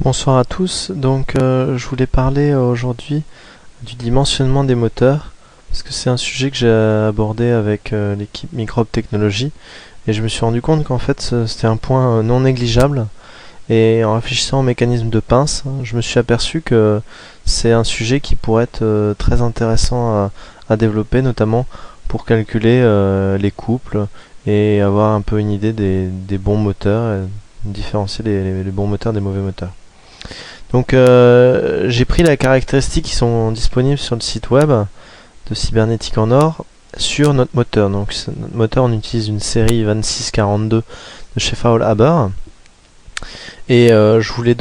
Bonsoir à tous, je voulais parler aujourd'hui du dimensionnement des moteurs parce que c'est un sujet que j'ai abordé avec l'équipe Microbe Technologies et je me suis rendu compte qu'en fait c'était un point non négligeable et en réfléchissant au mécanisme de pince, je me suis aperçu que c'est un sujet qui pourrait être très intéressant à développer, notamment pour calculer les couples et avoir un peu une idée des bons moteurs et différencier les bons moteurs des mauvais moteurs. J'ai pris les caractéristiques qui sont disponibles sur le site web de Cybernétique en Or sur notre moteur. Donc notre moteur, on utilise une série 2642 de chez Faulhaber et je voulais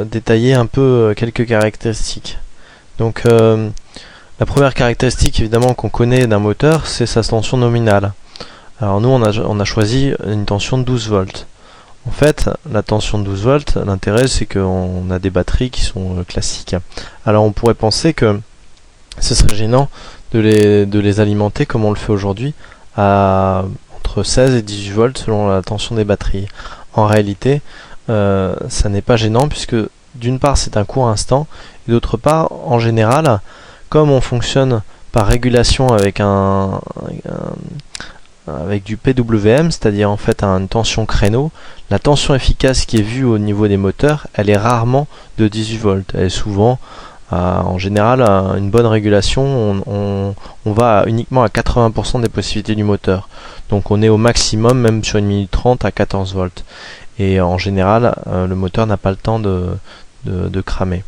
détailler un peu quelques caractéristiques. La première caractéristique évidemment qu'on connaît d'un moteur, c'est sa tension nominale. Alors nous on a choisi une tension de 12 volts. En fait, la tension de 12 volts, l'intérêt c'est qu'on a des batteries qui sont classiques. Alors on pourrait penser que ce serait gênant de les alimenter comme on le fait aujourd'hui à entre 16 et 18 volts selon la tension des batteries. En réalité, ça n'est pas gênant puisque d'une part c'est un court instant et d'autre part, en général, comme on fonctionne par régulation avec avec du PWM, c'est-à-dire en fait une tension créneau, la tension efficace qui est vue au niveau des moteurs, elle est rarement de 18 volts. Elle est souvent, en général, une bonne régulation, on va uniquement à 80% des possibilités du moteur. Donc on est au maximum, même sur une minute 30, à 14 volts. Et en général, le moteur n'a pas le temps de cramer.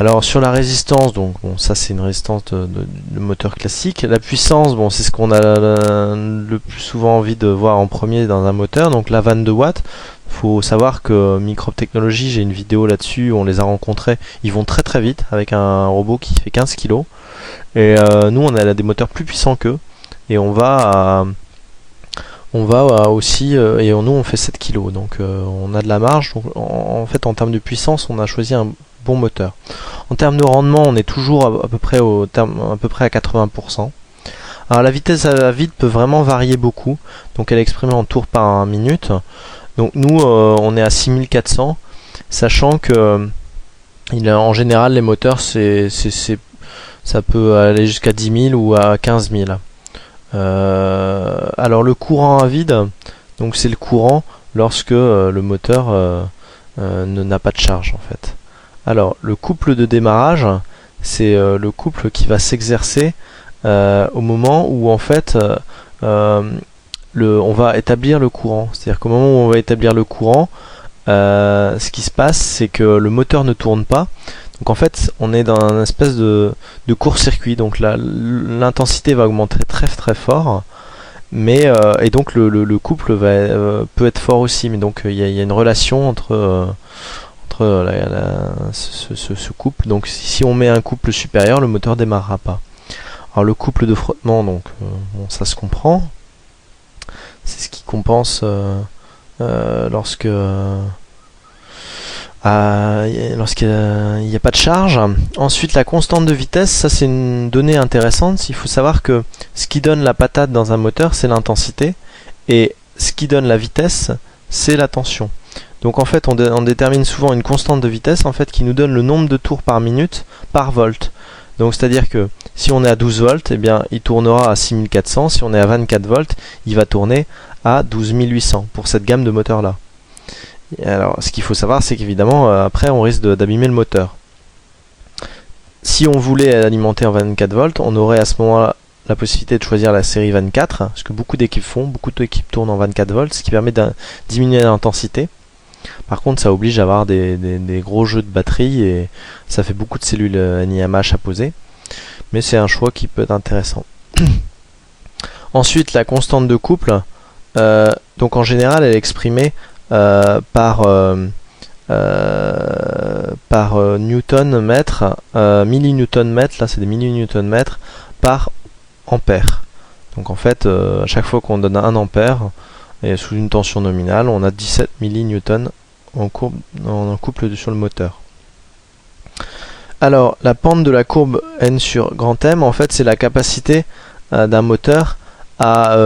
Alors sur la résistance, ça c'est une résistance de moteur classique. La puissance, c'est ce qu'on a le plus souvent envie de voir en premier dans un moteur, donc la 22 watts. Faut savoir que Microbe Technologies, j'ai une vidéo là-dessus, on les a rencontrés, ils vont très très vite avec un robot qui fait 15 kg. Et nous on a des moteurs plus puissants qu'eux et on va aussi, nous on fait 7 kg, donc on a de la marge. Donc, en fait en termes de puissance, on a choisi un bon moteur. En termes de rendement, on est toujours à peu près à 80%. Alors la vitesse à vide peut vraiment varier beaucoup, donc elle est exprimée en tours par minute. Donc nous, on est à 6400, sachant que en général les moteurs, ça peut aller jusqu'à 10 000 ou à 15 000. Alors le courant à vide, donc c'est le courant lorsque le moteur n'a pas de charge en fait. Alors le couple de démarrage, c'est le couple qui va s'exercer au moment où en fait on va établir le courant. C'est-à-dire qu'au moment où on va établir le courant, ce qui se passe, c'est que le moteur ne tourne pas. Donc en fait, on est dans une espèce de court-circuit. Donc l'intensité va augmenter très très fort. Et donc le couple peut être fort aussi. Mais donc il y a une relation entre ce couple. Donc si on met un couple supérieur, le moteur démarrera pas. Alors le couple de frottement, ça se comprend. C'est ce qui compense lorsqu'il n'y a pas de charge. Ensuite, la constante de vitesse, ça c'est une donnée intéressante. Il faut savoir que ce qui donne la patate dans un moteur, c'est l'intensité, et ce qui donne la vitesse, c'est la tension. Donc en fait, on détermine souvent une constante de vitesse en fait qui nous donne le nombre de tours par minute par volt. Donc c'est-à-dire que si on est à 12 volts, eh bien il tournera à 6400. Si on est à 24 volts, il va tourner à 12800 pour cette gamme de moteurs là. Alors, ce qu'il faut savoir, c'est qu'évidemment, après, on risque d'abîmer le moteur. Si on voulait alimenter en 24 volts, on aurait à ce moment-là la possibilité de choisir la série 24, ce que beaucoup d'équipes font. Beaucoup d'équipes tournent en 24 volts, ce qui permet de diminuer l'intensité. Par contre, ça oblige à avoir des gros jeux de batterie et ça fait beaucoup de cellules NIMH à poser. Mais c'est un choix qui peut être intéressant. Ensuite, la constante de couple. Donc en général, elle est exprimée par newton mètre, millinewton mètre, là c'est des millinewton mètres par ampère. Donc en fait, à chaque fois qu'on donne 1 ampère, et sous une tension nominale, on a 17 millinewton en couple sur le moteur. Alors la pente de la courbe n sur grand M, en fait c'est la capacité d'un moteur à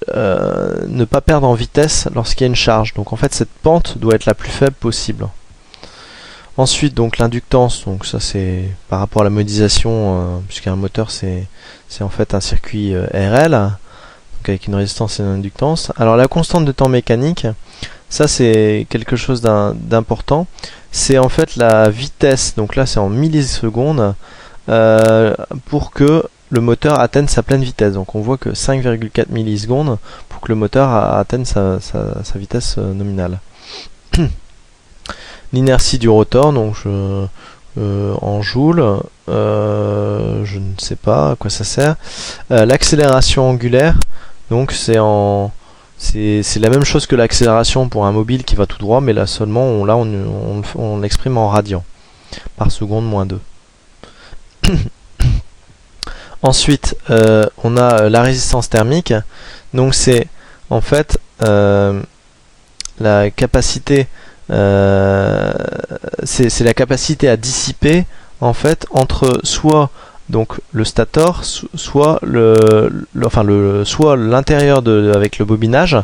ne pas perdre en vitesse lorsqu'il y a une charge. Donc en fait cette pente doit être la plus faible possible. Ensuite donc l'inductance, donc ça c'est par rapport à la modélisation, puisqu'un moteur c'est en fait un circuit RL, donc avec une résistance et une inductance. Alors la constante de temps mécanique, ça c'est quelque chose d'important, c'est en fait la vitesse, donc là c'est en millisecondes, pour que le moteur atteigne sa pleine vitesse. Donc on voit que 5,4 millisecondes pour que le moteur atteigne sa vitesse nominale. L'inertie du rotor, donc en joules, je ne sais pas à quoi ça sert. L'accélération angulaire, donc c'est la même chose que l'accélération pour un mobile qui va tout droit, mais là seulement on l'exprime en radians par seconde moins 2. Ensuite, on a la résistance thermique. Donc c'est en fait la capacité, c'est la capacité à dissiper en fait entre soit donc le stator, soit soit l'intérieur avec le bobinage,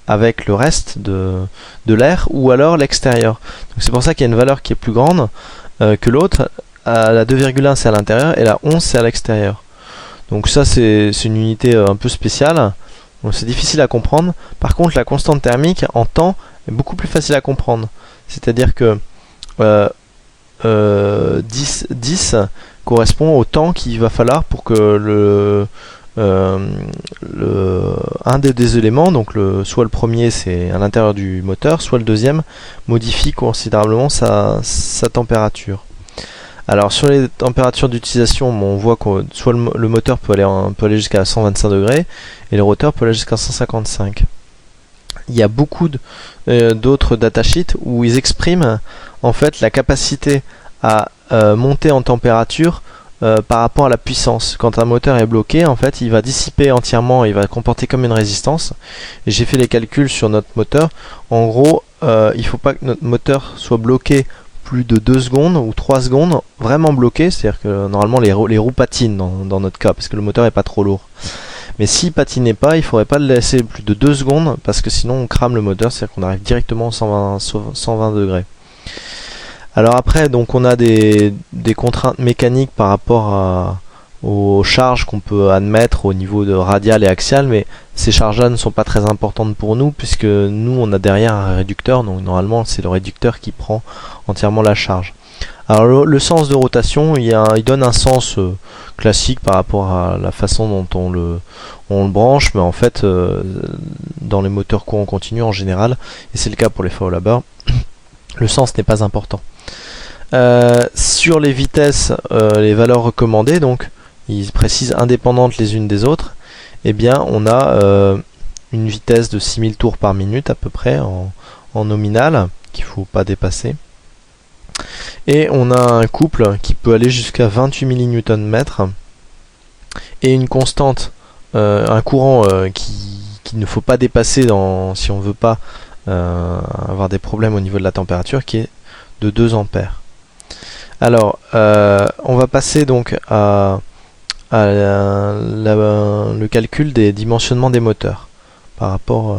avec le reste de l'air, ou alors l'extérieur. Donc c'est pour ça qu'il y a une valeur qui est plus grande que l'autre. La 2,1 c'est à l'intérieur et la 11 c'est à l'extérieur. Donc ça c'est une unité un peu spéciale, donc c'est difficile à comprendre. Par contre la constante thermique en temps est beaucoup plus facile à comprendre. C'est-à-dire que 10 correspond au temps qu'il va falloir pour que un des éléments, donc soit le premier c'est à l'intérieur du moteur, soit le deuxième modifie considérablement sa température. Alors sur les températures d'utilisation, on voit que soit le moteur peut aller jusqu'à 125 degrés et le rotor peut aller jusqu'à 155. Il y a beaucoup d'autres datasheets où ils expriment en fait la capacité à monter en température par rapport à la puissance. Quand un moteur est bloqué, en fait, il va dissiper entièrement, il va comporter comme une résistance. Et j'ai fait les calculs sur notre moteur. En gros, il ne faut pas que notre moteur soit bloqué plus de 2 secondes ou 3 secondes, vraiment bloqué, c'est-à-dire que normalement les roues patinent dans notre cas, parce que le moteur est pas trop lourd. Mais s'il patinait pas, il faudrait pas le laisser plus de 2 secondes, parce que sinon on crame le moteur, c'est-à-dire qu'on arrive directement à 120 degrés. Alors après, donc on a des contraintes mécaniques par rapport aux charges qu'on peut admettre au niveau de radial et axial, mais ces charges-là ne sont pas très importantes pour nous, puisque nous on a derrière un réducteur, donc normalement c'est le réducteur qui prend entièrement la charge. Alors le sens de rotation, il donne un sens classique par rapport à la façon dont on le branche, mais en fait dans les moteurs courant continu en général, et c'est le cas pour les Faulhaber, le sens n'est pas important. Sur les vitesses, les valeurs recommandées, donc ils précisent indépendantes les unes des autres, eh bien on a une vitesse de 6000 tours par minute à peu près en nominal, qu'il ne faut pas dépasser. Et on a un couple qui peut aller jusqu'à 28 mN/m et une constante, un courant qu'il ne faut pas dépasser si on ne veut pas avoir des problèmes au niveau de la température, qui est de 2 ampères. Alors, on va passer donc à le calcul des dimensionnements des moteurs par rapport